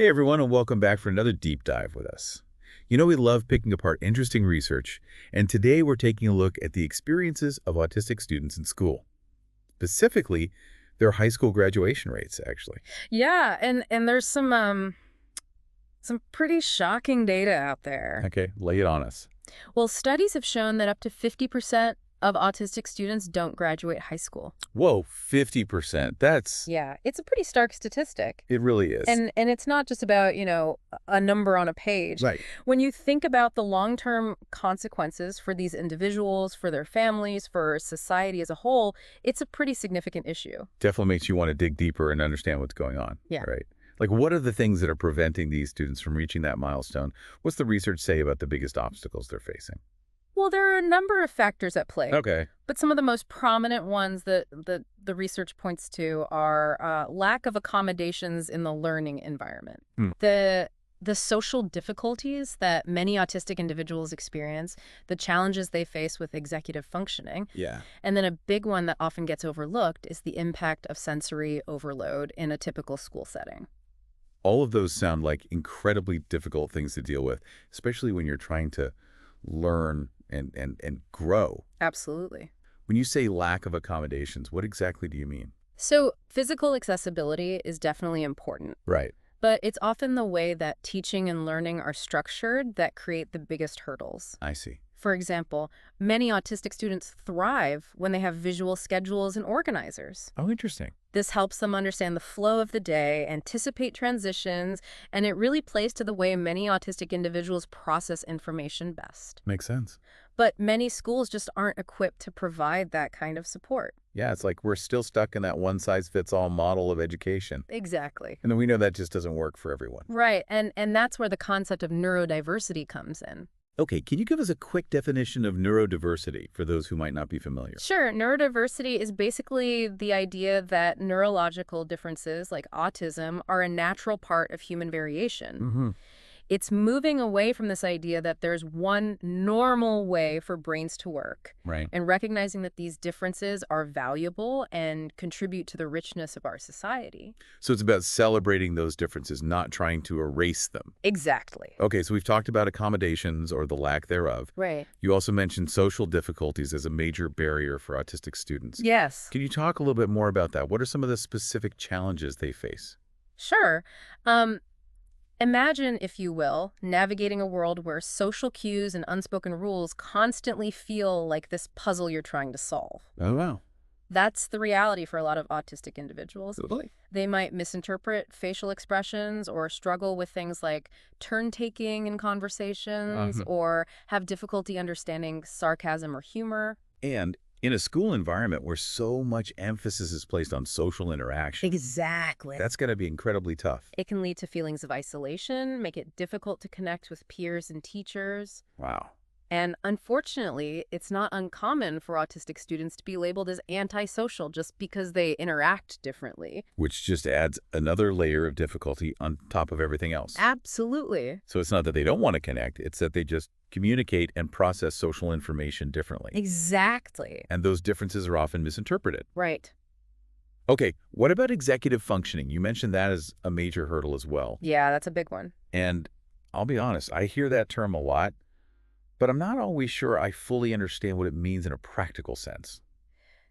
Hey everyone, and welcome back for another deep dive with us. You know we love picking apart interesting research, and today we're taking a look at the experiences of autistic students in school. Specifically, their high school graduation rates, actually. Yeah, and there's some pretty shocking data out there. Okay, lay it on us. Well, studies have shown that up to 50% of autistic students don't graduate high school. Whoa, 50%. Yeah, it's a pretty stark statistic. It really is. And it's not just about, a number on a page. Right. When you think about the long-term consequences for these individuals, for their families, for society as a whole, it's a pretty significant issue. Definitely makes you want to dig deeper and understand what's going on. Yeah. Right. Like, what are the things that are preventing these students from reaching that milestone? What's the research say about the biggest obstacles they're facing? Well, there are a number of factors at play. Okay. But some of the most prominent ones that the research points to are lack of accommodations in the learning environment. Hmm. The social difficulties that many autistic individuals experience, the challenges they face with executive functioning, Yeah. and then a big one that often gets overlooked is the impact of sensory overload in a typical school setting. All of those sound like incredibly difficult things to deal with, especially when you're trying to learn and grow. Absolutely. When you say lack of accommodations, what exactly do you mean? So physical accessibility is definitely important. Right. But it's often the way that teaching and learning are structured that create the biggest hurdles. I see. For example, many autistic students thrive when they have visual schedules and organizers. Oh, interesting. This helps them understand the flow of the day, anticipate transitions, and it really plays to the way many autistic individuals process information best. Makes sense. But many schools just aren't equipped to provide that kind of support. Yeah, it's like we're still stuck in that one-size-fits-all model of education. Exactly. And then we know that just doesn't work for everyone. Right, and that's where the concept of neurodiversity comes in. Okay, can you give us a quick definition of neurodiversity for those who might not be familiar? Sure. Neurodiversity is basically the idea that neurological differences like autism are a natural part of human variation. Mm-hmm. It's moving away from this idea that there's one normal way for brains to work Right. and recognizing that these differences are valuable and contribute to the richness of our society. So it's about celebrating those differences, not trying to erase them. Exactly. Okay, so we've talked about accommodations or the lack thereof. Right. You also mentioned social difficulties as a major barrier for autistic students. Yes. Can you talk a little bit more about that? What are some of the specific challenges they face? Sure. Imagine, if you will, navigating a world where social cues and unspoken rules constantly feel like this puzzle you're trying to solve. Oh, wow. That's the reality for a lot of autistic individuals. Really? They might misinterpret facial expressions or struggle with things like turn-taking in conversations or have difficulty understanding sarcasm or humor. And in a school environment where so much emphasis is placed on social interaction, Exactly. that's going to be incredibly tough. It can lead to feelings of isolation, make it difficult to connect with peers and teachers. Wow. And unfortunately, it's not uncommon for autistic students to be labeled as antisocial just because they interact differently. Which just adds another layer of difficulty on top of everything else. Absolutely. So it's not that they don't want to connect, it's that they just communicate and process social information differently. Exactly. And those differences are often misinterpreted. Right. Okay, what about executive functioning? You mentioned that as a major hurdle as well. Yeah, that's a big one. And I'll be honest, I hear that term a lot, but I'm not always sure I fully understand what it means in a practical sense.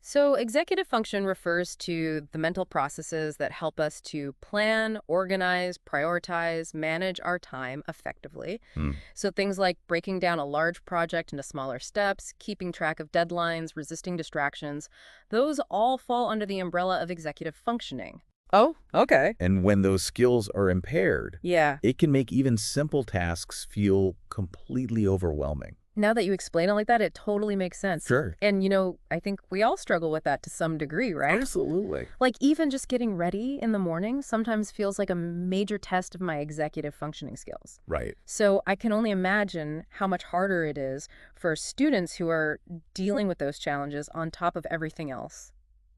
So executive function refers to the mental processes that help us to plan, organize, prioritize, manage our time effectively. Hmm. So things like breaking down a large project into smaller steps, keeping track of deadlines, resisting distractions, those all fall under the umbrella of executive functioning. Oh, okay. And when those skills are impaired, Yeah. it can make even simple tasks feel completely overwhelming. Now that you explain it like that, it totally makes sense. Sure. And, I think we all struggle with that to some degree, right? Absolutely. Like even just getting ready in the morning sometimes feels like a major test of my executive functioning skills. Right. So I can only imagine how much harder it is for students who are dealing with those challenges on top of everything else.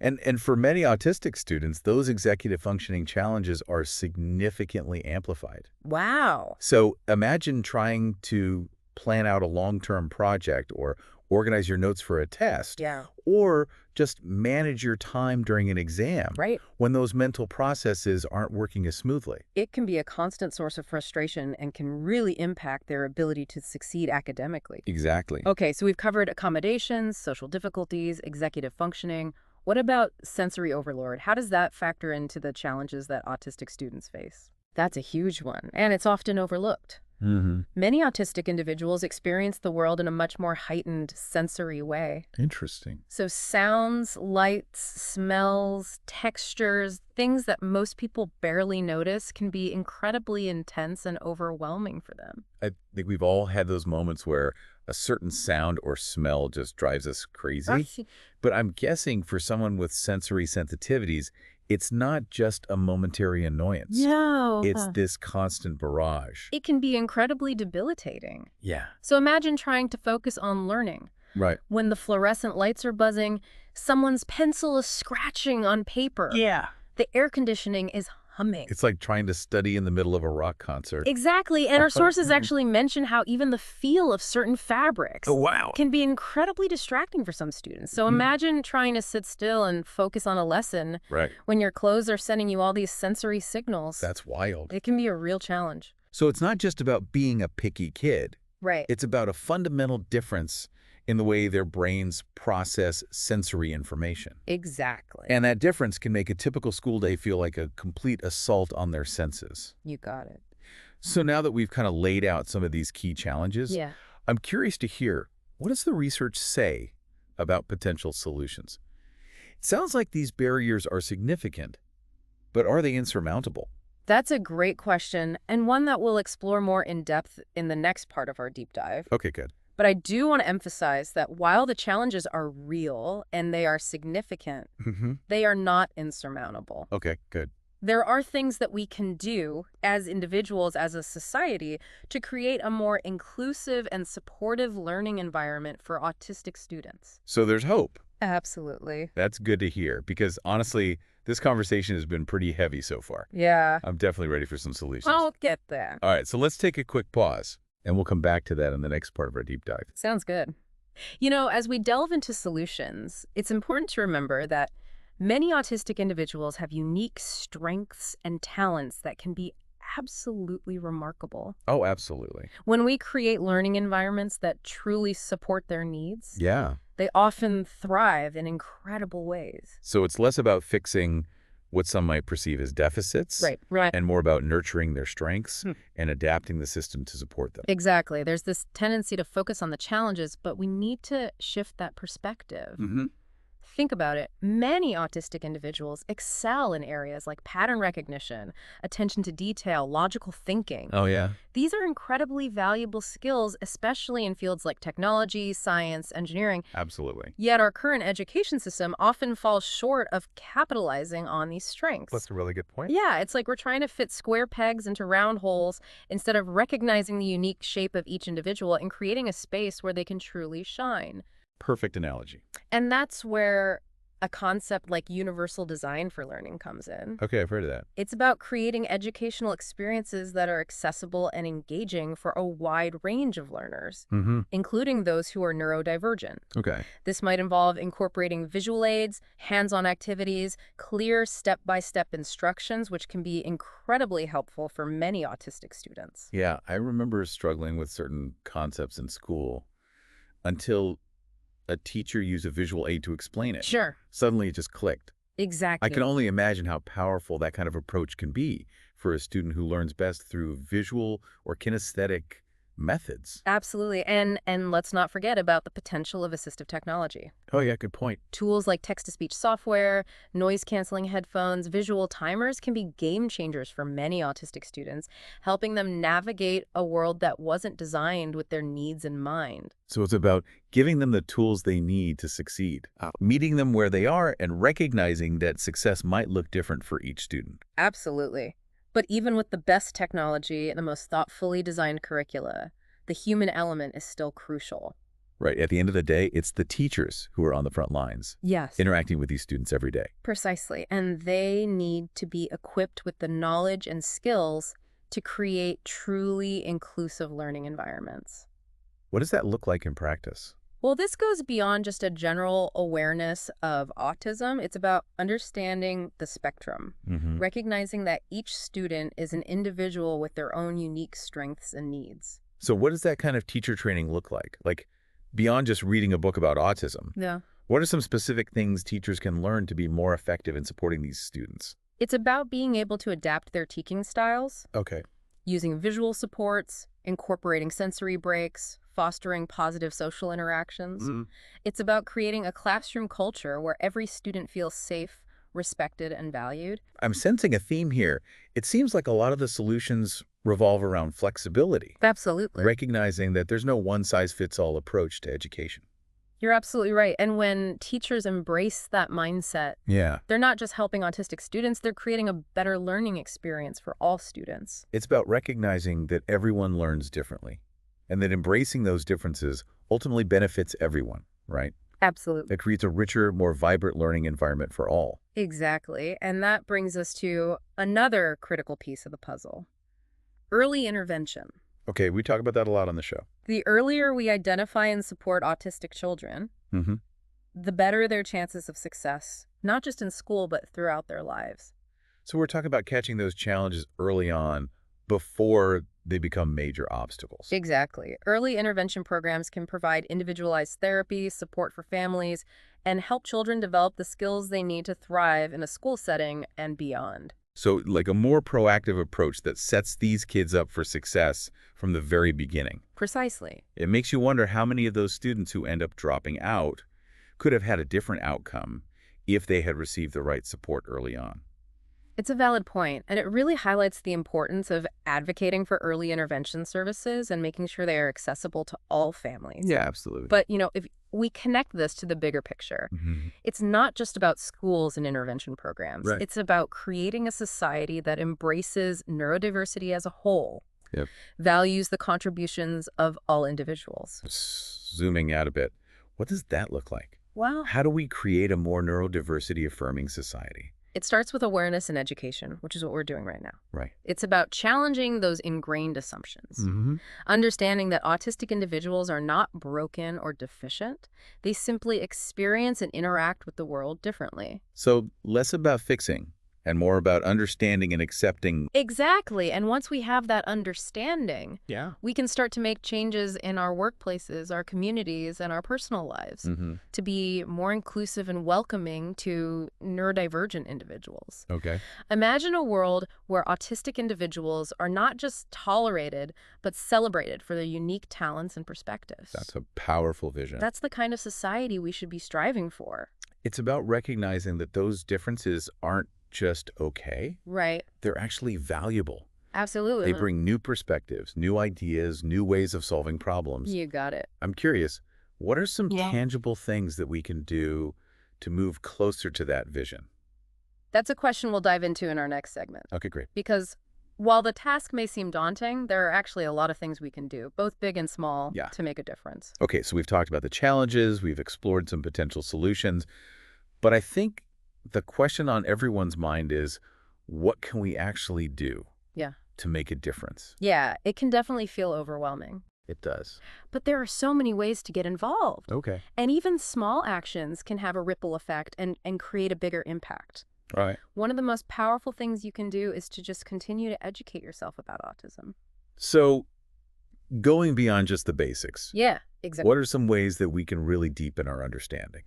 And for many autistic students, those executive functioning challenges are significantly amplified. Wow. So imagine trying to plan out a long-term project or organize your notes for a test, Yeah. or just manage your time during an exam Right. when those mental processes aren't working as smoothly. It can be a constant source of frustration and can really impact their ability to succeed academically. Exactly. Okay, so we've covered accommodations, social difficulties, executive functioning. What about sensory overload? How does that factor into the challenges that autistic students face? That's a huge one, and it's often overlooked. Mm-hmm. Many autistic individuals experience the world in a much more heightened sensory way. Interesting. So sounds, lights, smells, textures, things that most people barely notice can be incredibly intense and overwhelming for them. I think we've all had those moments where a certain sound or smell just drives us crazy. Actually, But I'm guessing for someone with sensory sensitivities, it's not just a momentary annoyance. no. It's this constant barrage. It can be incredibly debilitating. Yeah. So imagine trying to focus on learning. Right. When the fluorescent lights are buzzing, someone's pencil is scratching on paper. Yeah. The air conditioning is humming. It's like trying to study in the middle of a rock concert. Exactly, and our sources actually mention how even the feel of certain fabrics Oh, wow. can be incredibly distracting for some students. So imagine trying to sit still and focus on a lesson Right. when your clothes are sending you all these sensory signals. That's wild. It can be a real challenge. So it's not just about being a picky kid. Right. It's about a fundamental difference in the way their brains process sensory information. Exactly. And that difference can make a typical school day feel like a complete assault on their senses. You got it. So now that we've kind of laid out some of these key challenges, Yeah. I'm curious to hear, what does the research say about potential solutions? It sounds like these barriers are significant, but are they insurmountable? That's a great question, and one that we'll explore more in depth in the next part of our deep dive. Okay, good. But I do want to emphasize that while the challenges are real and they are significant, Mm-hmm. they are not insurmountable. Okay, good. There are things that we can do as individuals, as a society, to create a more inclusive and supportive learning environment for autistic students. So there's hope. Absolutely. That's good to hear because honestly, this conversation has been pretty heavy so far. Yeah. I'm definitely ready for some solutions. I'll get there. All right, so let's take a quick pause, and we'll come back to that in the next part of our deep dive. Sounds good. You know, as we delve into solutions, it's important to remember that many autistic individuals have unique strengths and talents that can be absolutely remarkable. Oh, absolutely. When we create learning environments that truly support their needs, Yeah. they often thrive in incredible ways. So it's less about fixing what some might perceive as deficits Right. and more about nurturing their strengths and adapting the system to support them. Exactly. There's this tendency to focus on the challenges, but we need to shift that perspective. Mm-hmm. Think about it. Many autistic individuals excel in areas like pattern recognition, attention to detail, logical thinking. Oh, yeah. These are incredibly valuable skills, especially in fields like technology, science, engineering. Absolutely. Yet our current education system often falls short of capitalizing on these strengths. That's a really good point. Yeah, it's like we're trying to fit square pegs into round holes instead of recognizing the unique shape of each individual and creating a space where they can truly shine. Perfect analogy. And that's where a concept like universal design for learning comes in. Okay, I've heard of that. It's about creating educational experiences that are accessible and engaging for a wide range of learners, Mm-hmm. including those who are neurodivergent. Okay. This might involve incorporating visual aids, hands-on activities, clear step-by-step instructions, which can be incredibly helpful for many autistic students. Yeah, I remember struggling with certain concepts in school until a teacher used a visual aid to explain it. Sure. Suddenly it just clicked. Exactly. I can only imagine how powerful that kind of approach can be for a student who learns best through visual or kinesthetic methods. Absolutely. And let's not forget about the potential of assistive technology. Oh, yeah, good point. Tools like text-to-speech software, noise-canceling headphones, visual timers can be game changers for many autistic students, helping them navigate a world that wasn't designed with their needs in mind. So it's about giving them the tools they need to succeed, meeting them where they are, and recognizing that success might look different for each student. Absolutely. But even with the best technology and the most thoughtfully designed curricula, the human element is still crucial. Right. At the end of the day, it's the teachers who are on the front lines, Yes. interacting with these students every day. Precisely. And they need to be equipped with the knowledge and skills to create truly inclusive learning environments. What does that look like in practice? Well, this goes beyond just a general awareness of autism. It's about understanding the spectrum, Mm-hmm. recognizing that each student is an individual with their own unique strengths and needs. So what does that kind of teacher training look like? Like, beyond just reading a book about autism, Yeah. what are some specific things teachers can learn to be more effective in supporting these students? It's about being able to adapt their teaching styles, Okay. using visual supports, incorporating sensory breaks, fostering positive social interactions. Mm. It's about creating a classroom culture where every student feels safe, respected, and valued. I'm sensing a theme here. It seems like a lot of the solutions revolve around flexibility, Absolutely. recognizing that there's no one-size-fits-all approach to education. You're absolutely right. And when teachers embrace that mindset, Yeah. they're not just helping autistic students, they're creating a better learning experience for all students. It's about recognizing that everyone learns differently and that embracing those differences ultimately benefits everyone, right? Absolutely. It creates a richer, more vibrant learning environment for all. Exactly. And that brings us to another critical piece of the puzzle: early intervention. Okay, we talk about that a lot on the show. The earlier we identify and support autistic children, Mm-hmm. the better their chances of success, not just in school, but throughout their lives. So we're talking about catching those challenges early on before they become major obstacles. Exactly. Early intervention programs can provide individualized therapy, support for families, and help children develop the skills they need to thrive in a school setting and beyond. So like a more proactive approach that sets these kids up for success from the very beginning. Precisely. It makes you wonder how many of those students who end up dropping out could have had a different outcome if they had received the right support early on. It's a valid point, and it really highlights the importance of advocating for early intervention services and making sure they are accessible to all families. Yeah, absolutely. But, if we connect this to the bigger picture, Mhm. it's not just about schools and intervention programs. Right. It's about creating a society that embraces neurodiversity as a whole, Yep. values the contributions of all individuals. Zooming out a bit, what does that look like? Well, How do we create a more neurodiversity affirming society? it starts with awareness and education, which is what we're doing right now. Right. It's about challenging those ingrained assumptions. Mm-hmm. Understanding that autistic individuals are not broken or deficient. They simply experience and interact with the world differently. So less about fixing and more about understanding and accepting. Exactly. And once we have that understanding, Yeah. we can start to make changes in our workplaces, our communities, and our personal lives Mm-hmm. to be more inclusive and welcoming to neurodivergent individuals. Okay. Imagine a world where autistic individuals are not just tolerated, but celebrated for their unique talents and perspectives. That's a powerful vision. That's the kind of society we should be striving for. It's about recognizing that those differences aren't just okay. Right. They're actually valuable. Absolutely. They bring new perspectives, new ideas, new ways of solving problems. You got it. I'm curious, what are some Yeah. tangible things that we can do to move closer to that vision? That's a question we'll dive into in our next segment. Okay, great. Because while the task may seem daunting, there are actually a lot of things we can do, both big and small, Yeah. to make a difference. Okay, so we've talked about the challenges, we've explored some potential solutions, but I think the question on everyone's mind is, what can we actually do Yeah. to make a difference? Yeah, it can definitely feel overwhelming. It does. But there are so many ways to get involved. Okay. And even small actions can have a ripple effect and create a bigger impact. All right. One of the most powerful things you can do is to just continue to educate yourself about autism. So going beyond just the basics, Yeah, exactly. what are some ways that we can really deepen our understanding?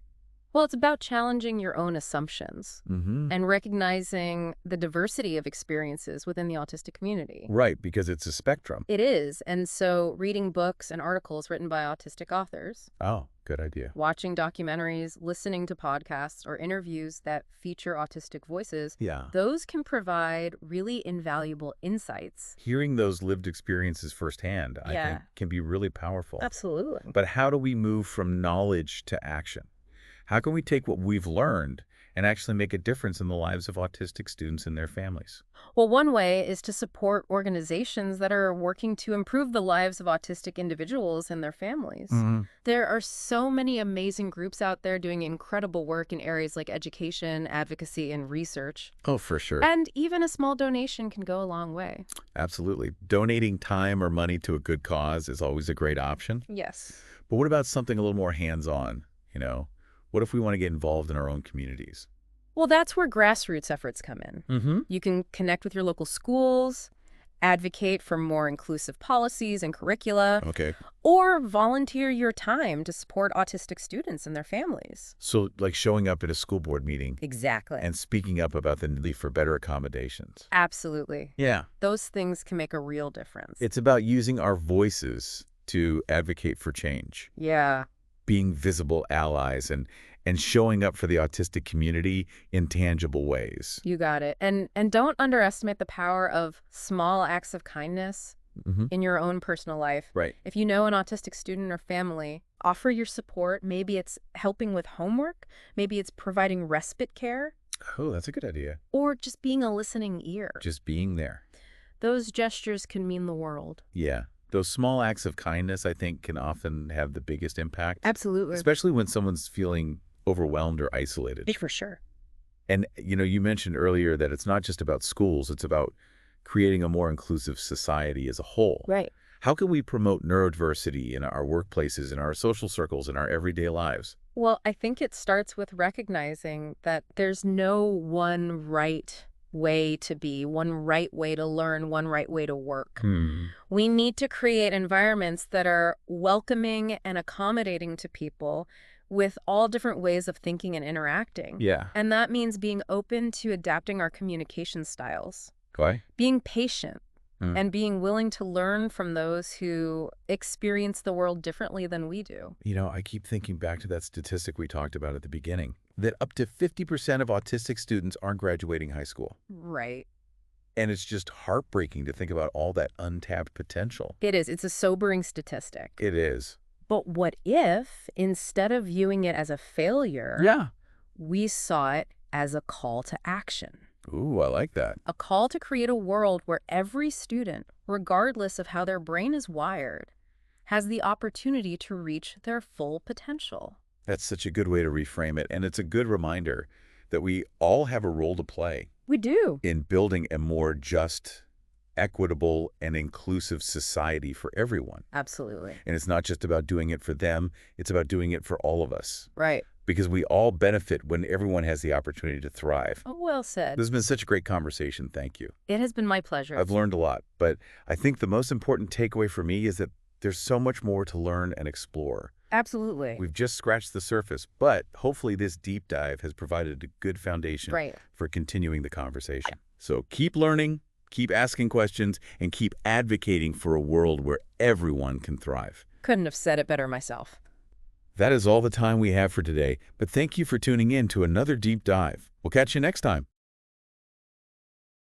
Well, it's about challenging your own assumptions Mm-hmm. and recognizing the diversity of experiences within the autistic community. Right, because it's a spectrum. It is. And so reading books and articles written by autistic authors, Oh, good idea. watching documentaries, listening to podcasts or interviews that feature autistic voices, Yeah. those can provide really invaluable insights. Hearing those lived experiences firsthand, I Yeah. think, can be really powerful. Absolutely. But how do we move from knowledge to action? How can we take what we've learned and actually make a difference in the lives of autistic students and their families? Well, one way is to support organizations that are working to improve the lives of autistic individuals and their families. Hmm. There are so many amazing groups out there doing incredible work in areas like education, advocacy, and research. Oh, for sure. And even a small donation can go a long way. Absolutely. Donating time or money to a good cause is always a great option. Yes. But what about something a little more hands-on, you know? What if we want to get involved in our own communities? Well, that's where grassroots efforts come in. Mm-hmm. You can connect with your local schools, advocate for more inclusive policies and curricula, Okay. or volunteer your time to support autistic students and their families. So, like showing up at a school board meeting Exactly. and speaking up about the need for better accommodations. Absolutely. Yeah. Those things can make a real difference. It's about using our voices to advocate for change, Yeah. being visible allies, and showing up for the autistic community in tangible ways. You got it. And don't underestimate the power of small acts of kindness Mm-hmm. in your own personal life. Right. If you know an autistic student or family, offer your support. Maybe it's helping with homework, maybe it's providing respite care, Oh, that's a good idea. or just being a listening ear. Just being there. Those gestures can mean the world. Yeah. Those small acts of kindness, I think, can often have the biggest impact, Absolutely. especially when someone's feeling overwhelmed or isolated. For sure. And, you mentioned earlier that it's not just about schools, it's about creating a more inclusive society as a whole. Right. How can we promote neurodiversity in our workplaces, in our social circles, in our everyday lives? Well, I think it starts with recognizing that there's no one right way to be, one right way to learn, one right way to work. We need to create environments that are welcoming and accommodating to people with all different ways of thinking and interacting. Yeah. And that means being open to adapting our communication styles, Why? being patient, Mm. and being willing to learn from those who experience the world differently than we do. I keep thinking back to that statistic we talked about at the beginning, that up to 50% of autistic students aren't graduating high school. Right. And it's just heartbreaking to think about all that untapped potential. It is. It's a sobering statistic. It is. But what if, instead of viewing it as a failure, Yeah. we saw it as a call to action? Ooh, I like that. A call to create a world where every student, regardless of how their brain is wired, has the opportunity to reach their full potential. That's such a good way to reframe it. And it's a good reminder that we all have a role to play We do. in building a more just, equitable, and inclusive society for everyone. Absolutely. And it's not just about doing it for them, it's about doing it for all of us. Right. Because we all benefit when everyone has the opportunity to thrive. Oh, well said. This has been such a great conversation. Thank you. It has been my pleasure. I've learned a lot, but I think the most important takeaway for me is that there's so much more to learn and explore. Absolutely. We've just scratched the surface, but hopefully this deep dive has provided a good foundation Right. for continuing the conversation. So keep learning, keep asking questions, and keep advocating for a world where everyone can thrive. Couldn't have said it better myself. That is all the time we have for today, but thank you for tuning in to another deep dive. We'll catch you next time.